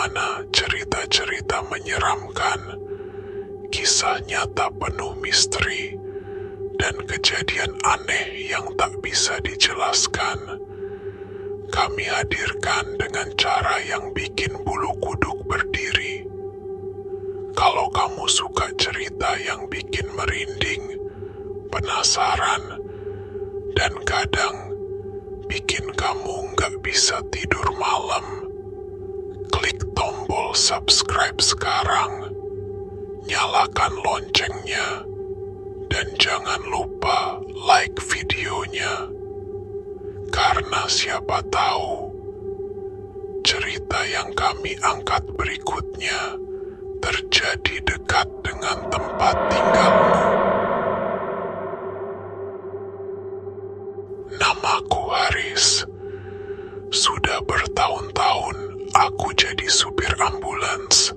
mana cerita-cerita menyeramkan, kisah nyata penuh misteri, dan kejadian aneh yang tak bisa dijelaskan. Kami hadirkan dengan cara yang bikin bulu kuduk berdiri. Kalau kamu suka cerita yang bikin merinding, penasaran, dan kadang bikin kamu nggak bisa tidur malam, klik tombol subscribe sekarang, nyalakan loncengnya, dan jangan lupa like videonya. Karena siapa tahu cerita yang kami angkat berikutnya terjadi dekat dengan tempat tinggalmu. Namaku Haris. Sudah bertahun-tahun aku jadi supir ambulans.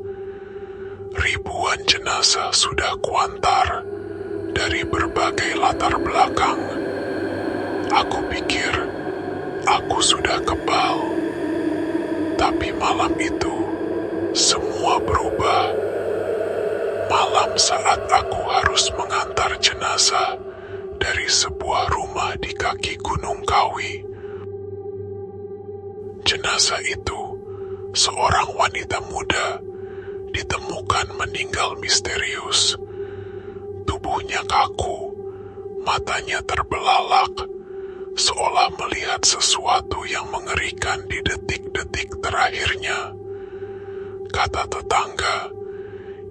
Ribuan jenazah sudah kuantar dari berbagai latar belakang. Aku pikir aku sudah kebal, tapi malam itu semua berubah. Malam saat aku harus mengantar jenazah dari sebuah rumah di kaki Gunung Kawi. Jenazah itu, seorang wanita muda, ditemukan meninggal misterius. Tubuhnya kaku, matanya terbelalak, seolah melihat sesuatu yang mengerikan di detik-detik terakhirnya. Kata tetangga,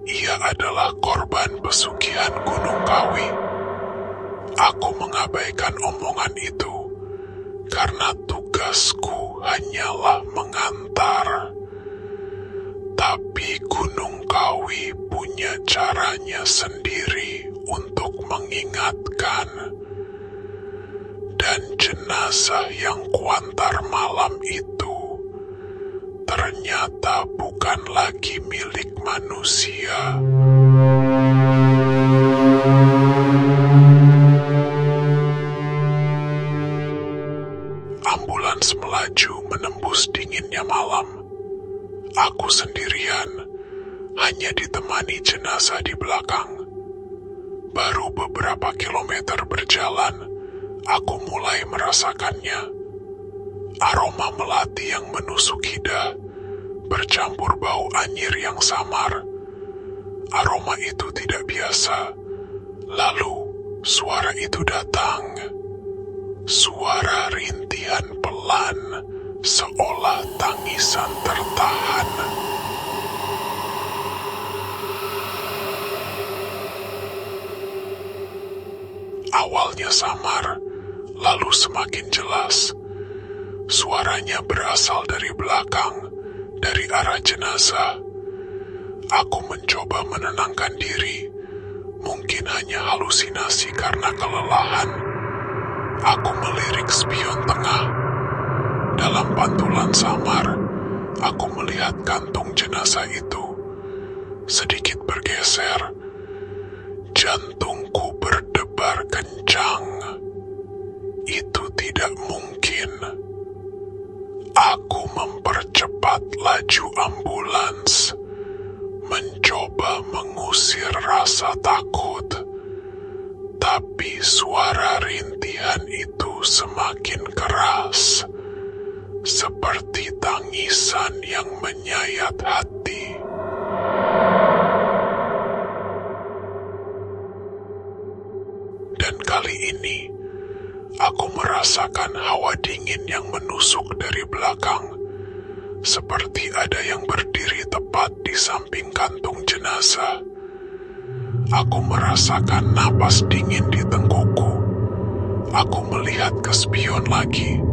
ia adalah korban pesugihan Gunung Kawi. Aku mengabaikan omongan itu karena tugasku hanyalah mengantar. Tapi Gunung Kawi punya caranya sendiri untuk mengingatkan. Dan jenazah yang kuantar malam itu ternyata bukan lagi milik manusia. Ambulans melaju menembus dinginnya malam. Aku sendirian, hanya ditemani jenazah di belakang. Baru beberapa kilometer berjalan, aku mulai merasakannya. Aroma melati yang menusuk lidah bercampur bau anyir yang samar. Aroma itu tidak biasa. Lalu suara itu datang. Suara rintihan pelan, seolah tangisan tertahan. Awalnya samar, lalu semakin jelas. Suaranya berasal dari belakang, dari arah jenazah. Aku mencoba menenangkan diri. Mungkin hanya halusinasi karena kelelahan. Aku melirik spion tengah. Dalam pantulan samar, aku melihat kantung jenazah itu sedikit bergeser. Jantungku berdebar kencang. Itu tidak mungkin. Aku mempercepat laju ambulans, mencoba mengusir rasa takut. Tapi suara rintihan itu semakin keras, seperti tangisan yang menyayat hati. Dan kali ini, aku merasakan hawa dingin yang menusuk dari belakang, seperti ada yang berdiri tepat di samping kantung jenazah. Aku merasakan napas dingin di tengkukku. Aku melihat ke spion lagi.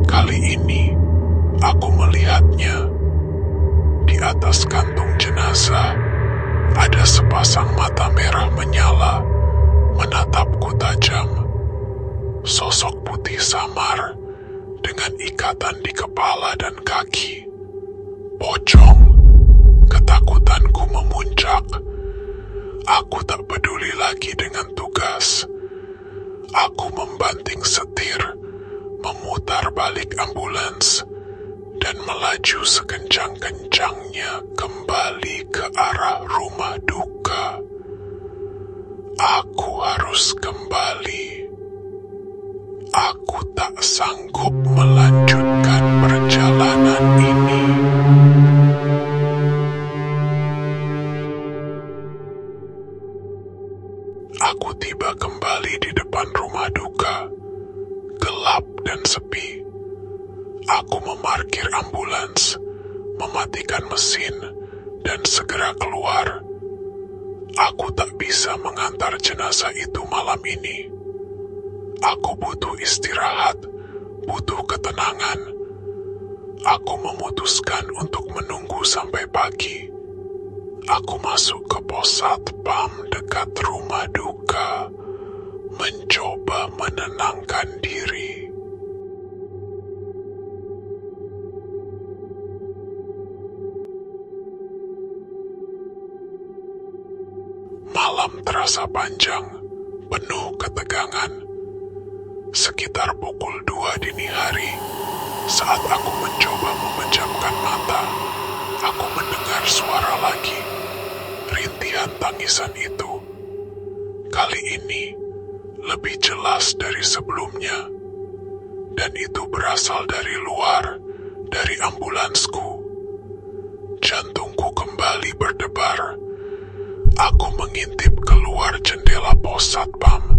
Kali ini, aku melihatnya. Di atas kantung jenazah, ada sepasang mata merah menyala, menatapku tajam. Sosok putih samar, dengan ikatan di kepala dan kaki. Pocong, ketakutanku memuncak. Aku tak peduli lagi dengan tugas. Aku membanting setir, memutar balik ambulans, dan dan melaju sekencang-kencangnya kembali ke arah rumah duka. Aku harus kembali. Aku tak sanggup melanjutkan perjalanan ini. Aku tiba kembali di depan rumah duka, gelap dan sepi. Aku memarkir ambulans, mematikan mesin, dan segera keluar. Aku tak bisa mengantar jenazah itu malam ini. Aku butuh istirahat, butuh ketenangan. Aku memutuskan untuk menunggu sampai pagi. Aku masuk ke pos satpam dekat rumah duka, mencoba menenangkan diri. Malam terasa panjang, penuh ketegangan. Sekitar pukul 2 dini hari, saat aku mencoba memejamkan mata, aku mendengar suara lagi, rintihan tangisan itu. Kali ini, lebih jelas dari sebelumnya. Dan itu berasal dari luar, dari ambulansku. Jantungku kembali berdebar. Aku mengintip keluar jendela pos satpam.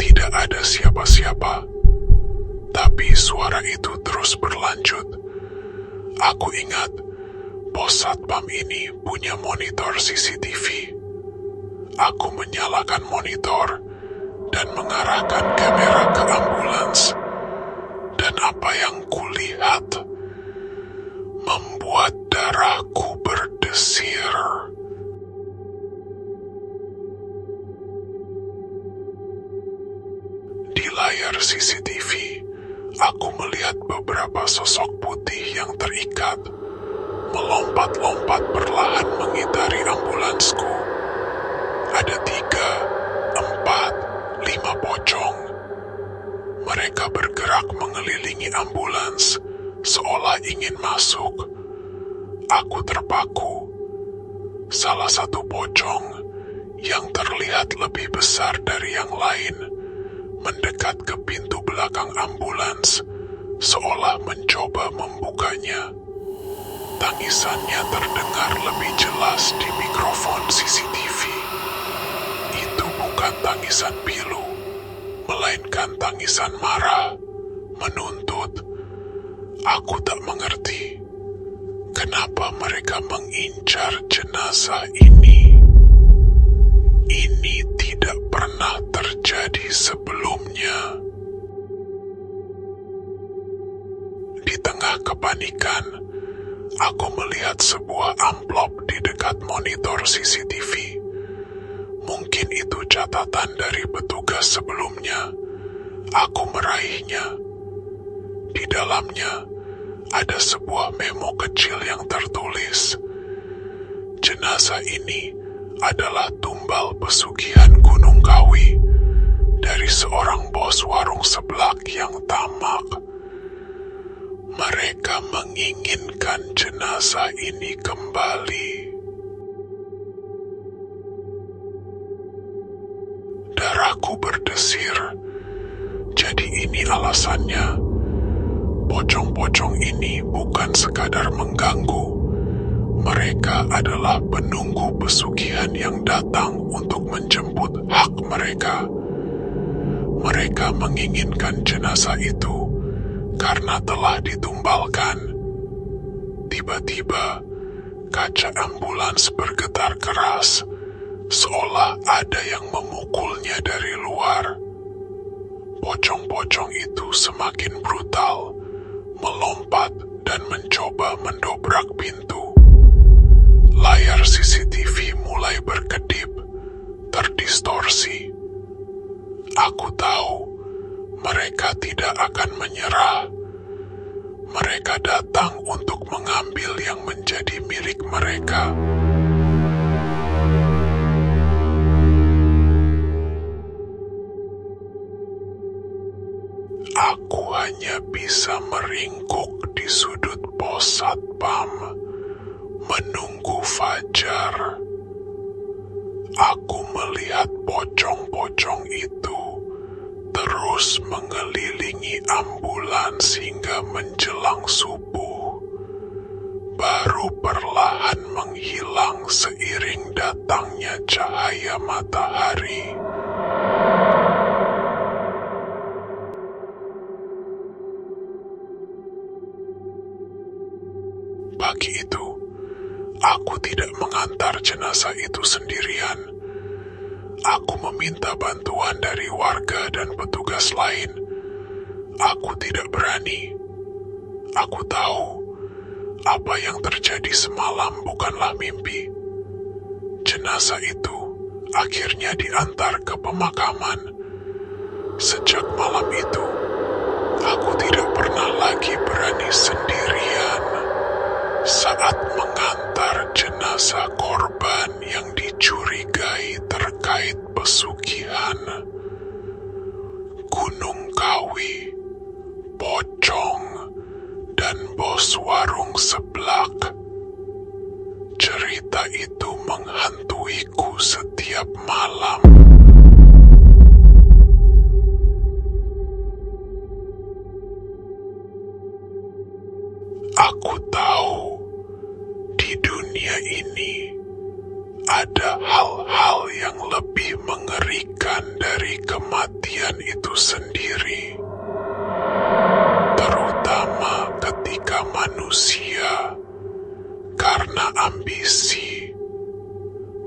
Tidak ada siapa-siapa. Tapi suara itu terus berlanjut. Aku ingat, pos satpam ini punya monitor CCTV. Aku menyalakan monitor dan mengarahkan kamera ke ambulans. Dan apa yang kulihat membuat darahku berdesir. Di layar CCTV, aku melihat beberapa sosok putih yang terikat, melompat-lompat perlahan mengitari ambulansku. Ada 3, 4, 5 pocong. Mereka bergerak mengelilingi ambulans, seolah ingin masuk. Aku terpaku. Salah satu pocong yang terlihat lebih besar dari yang lain mendekat ke pintu belakang ambulans, seolah mencoba membukanya. Tangisannya terdengar lebih jelas di mikrofon CCTV. Itu bukan tangisan pilu, melainkan tangisan marah, menuntut. Aku tak mengerti kenapa mereka mengincar jenazah ini. Ini tidak pernah terjadi sebelumnya. Di tengah kepanikan, aku melihat sebuah amplop di dekat monitor CCTV. Mungkin itu catatan dari petugas sebelumnya. Aku meraihnya. Di dalamnya ada sebuah memo kecil yang tertulis. Jenazah ini adalah tumbal pesugihan Gunung Kawi dari seorang bos warung seblak yang tamak. Mereka menginginkan jenazah ini kembali. Darahku berdesir. Jadi ini alasannya. Pocong-pocong ini bukan sekadar mengganggu. Mereka adalah penunggu pesugihan yang datang untuk menjemput hak mereka. Mereka menginginkan jenazah itu karena telah ditumbalkan. Tiba-tiba, kaca ambulans bergetar keras, seolah ada yang memukulnya dari luar. Pocong-pocong itu semakin brutal, melompat dan mencoba mendobrak pintu. Layar CCTV mulai berkedip, terdistorsi. Aku tahu mereka tidak akan menyerah. Mereka datang untuk mengambil yang menjadi milik mereka. Aku hanya bisa meringkuk di sudut pos pos satpam menunggu fajar. Aku melihat pocong-pocong itu terus mengelilingi ambulans hingga menjelang subuh, baru perlahan menghilang seiring datangnya cahaya matahari. Pagi itu, aku tidak mengantar jenazah itu sendirian. Aku meminta bantuan dari warga dan petugas lain. Aku tidak berani. Aku tahu apa yang terjadi semalam bukanlah mimpi. Jenazah itu akhirnya diantar ke pemakaman. Sejak malam itu, aku tidak pernah lagi berani sendirian saat mengantar jenazah korban yang dicurigai terkait pesugihan. Gunung Kawi, pocong, dan bos warung seblak. Cerita itu menghantuiku setiap malam. Aku tahu di dunia ini ada hal-hal yang lebih mengerikan dari kematian itu sendiri, terutama ketika manusia karena ambisi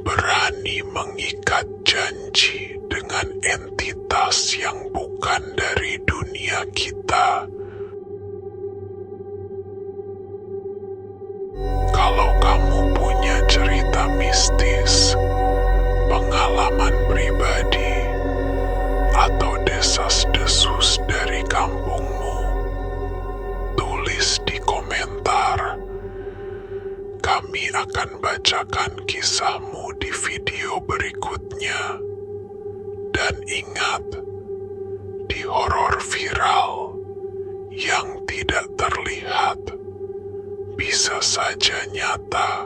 berani mengikat janji dengan entitas yang bukan dari dunia kita. Kalau kamu punya cerita mistis, pengalaman pribadi, atau desas-desus dari kampungmu, tulis di komentar. Kami akan bacakan kisahmu di video berikutnya. Dan ingat, di horor viral yang tidak terlihat bisa saja nyata.